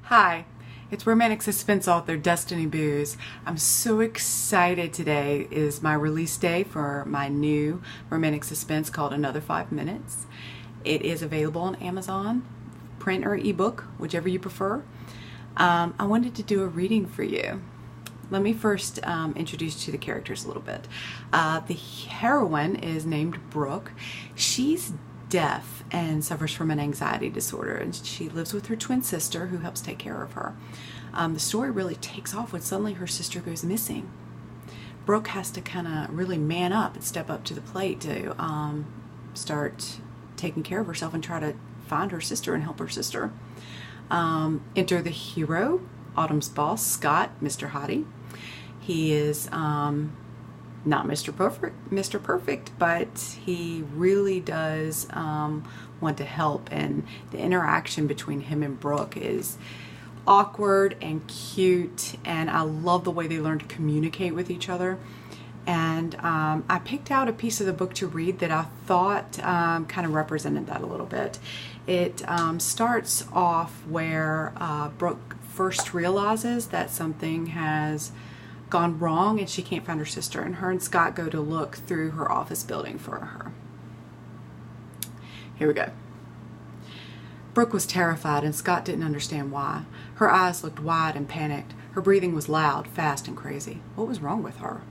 Hi, it's romantic suspense author Destiny Booze. I'm so excited. Today is my release day for my new romantic suspense called Another 5 Minutes. It is available on Amazon, print or ebook, whichever you prefer. I wanted to do a reading for you. Let me first introduce you to the characters a little bit. The heroine is named Brooke. She's deaf and suffers from an anxiety disorder, and she lives with her twin sister who helps take care of her. The story really takes off when suddenly her sister goes missing. Brooke has to kind of really man up and step up to the plate to start taking care of herself and try to find her sister and help her sister. Enter the hero, Autumn's boss, Scott, Mr. Hottie. He is not Mr. Perfect, but he really does want to help, and the interaction between him and Brooke is awkward and cute, and I love the way they learn to communicate with each other. And I picked out a piece of the book to read that I thought kind of represented that a little bit. It starts off where Brooke first realizes that something has gone wrong and she can't find her sister, and her and Scott go to look through her office building for her. Here we go. Brooke was terrified and Scott didn't understand why. Her eyes looked wide and panicked. Her breathing was loud, fast, and crazy. What was wrong with her?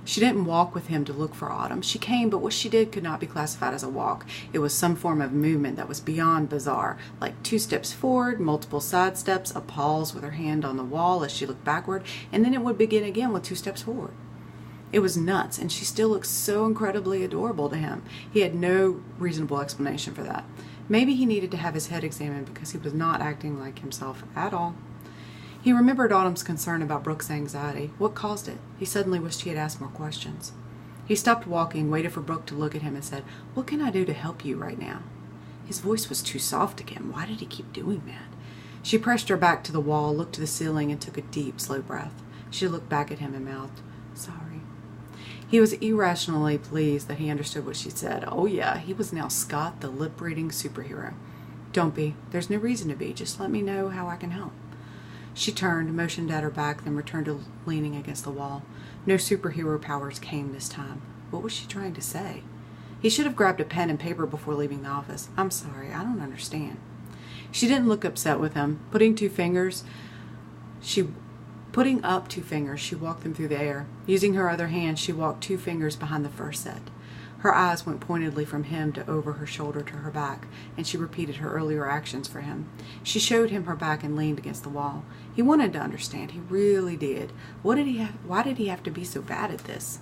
She didn't walk with him to look for Autumn. She came, but what she did could not be classified as a walk. It was some form of movement that was beyond bizarre, like 2 steps forward, multiple side steps, a pause with her hand on the wall as she looked backward, and then it would begin again with 2 steps forward. It was nuts, and she still looked so incredibly adorable to him. He had no reasonable explanation for that. Maybe he needed to have his head examined because he was not acting like himself at all. He remembered Autumn's concern about Brooke's anxiety. What caused it? He suddenly wished he had asked more questions. He stopped walking, waited for Brooke to look at him, and said, "What can I do to help you right now?" His voice was too soft again. Why did he keep doing that? She pressed her back to the wall, looked to the ceiling, and took a deep, slow breath. She looked back at him and mouthed, "Sorry." He was irrationally pleased that he understood what she said. Oh yeah, he was now Scott, the lip-reading superhero. "Don't be. There's no reason to be. Just let me know how I can help." She turned, motioned at her back, then returned to leaning against the wall. No superhero powers came this time. What was she trying to say? He should have grabbed a pen and paper before leaving the office. "I'm sorry, I don't understand." She didn't look upset with him. Putting up 2 fingers, she walked them through the air. Using her other hand, she walked 2 fingers behind the first set. Her eyes went pointedly from him to over her shoulder to her back, and she repeated her earlier actions for him. She showed him her back and leaned against the wall. He wanted to understand. He really did. Why did he have to be so bad at this?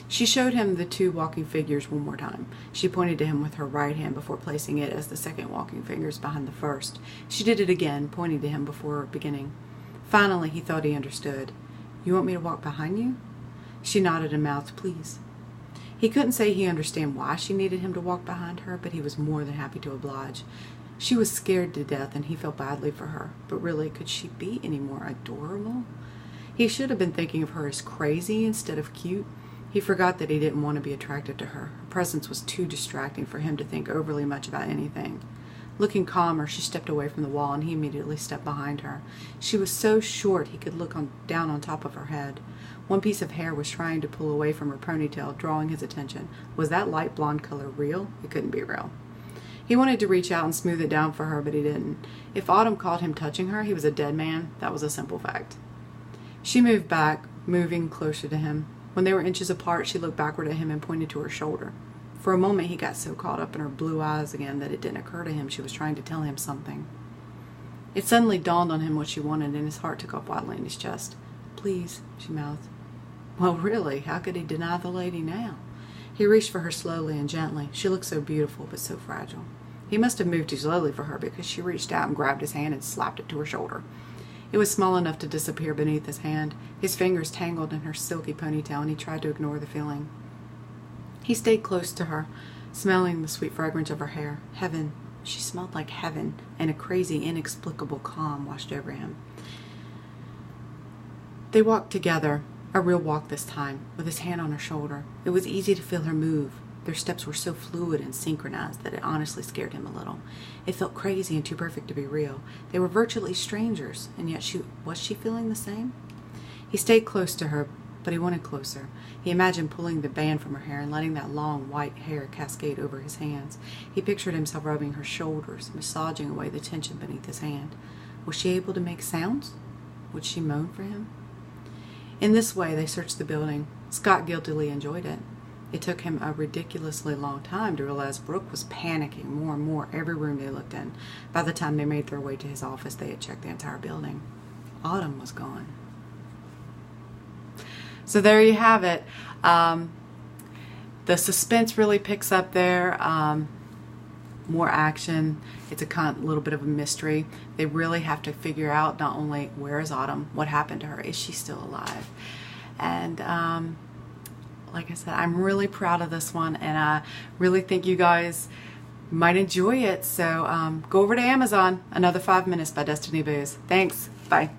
She showed him the 2 walking figures one more time. She pointed to him with her right hand before placing it as the second walking fingers behind the first. She did it again, pointing to him before beginning. Finally, he thought he understood. "You want me to walk behind you?" She nodded and mouthed, "Please." He couldn't say he understood why she needed him to walk behind her, but he was more than happy to oblige. She was scared to death, and he felt badly for her. But really, could she be any more adorable? He should have been thinking of her as crazy instead of cute. He forgot that he didn't want to be attracted to her. Her presence was too distracting for him to think overly much about anything. Looking calmer, she stepped away from the wall, and he immediately stepped behind her. She was so short he could look down on top of her head. One piece of hair was trying to pull away from her ponytail, drawing his attention. Was that light blonde color real? It couldn't be real. He wanted to reach out and smooth it down for her, but he didn't. If Autumn called him touching her, he was a dead man. That was a simple fact. She moved back, moving closer to him. When they were inches apart, she looked backward at him and pointed to her shoulder. For a moment, he got so caught up in her blue eyes again that it didn't occur to him she was trying to tell him something. It suddenly dawned on him what she wanted, and his heart took off wildly in his chest. "Please," she mouthed. Well, really, how could he deny the lady now? He reached for her slowly and gently. She looked so beautiful, but so fragile. He must have moved too slowly for her, because she reached out and grabbed his hand and slapped it to her shoulder. It was small enough to disappear beneath his hand. His fingers tangled in her silky ponytail, and he tried to ignore the feeling. He stayed close to her, smelling the sweet fragrance of her hair. Heaven. She smelled like heaven, and a crazy, inexplicable calm washed over him. They walked together, a real walk this time, with his hand on her shoulder. It was easy to feel her move. Their steps were so fluid and synchronized that it honestly scared him a little. It felt crazy and too perfect to be real. They were virtually strangers, and yet was she feeling the same? He stayed close to her, but he wanted closer. He imagined pulling the band from her hair and letting that long white hair cascade over his hands. He pictured himself rubbing her shoulders, massaging away the tension beneath his hand. Was she able to make sounds? Would she moan for him? In this way, they searched the building. Scott guiltily enjoyed it. It took him a ridiculously long time to realize Brooke was panicking more and more every room they looked in. By the time they made their way to his office, they had checked the entire building. Autumn was gone. So there you have it. The suspense really picks up there. More action. It's a little bit of a mystery. They really have to figure out not only where is Autumn, what happened to her, is she still alive? And like I said, I'm really proud of this one, and I really think you guys might enjoy it. So go over to Amazon. Another 5 Minutes by Destiny Booze. Thanks. Bye.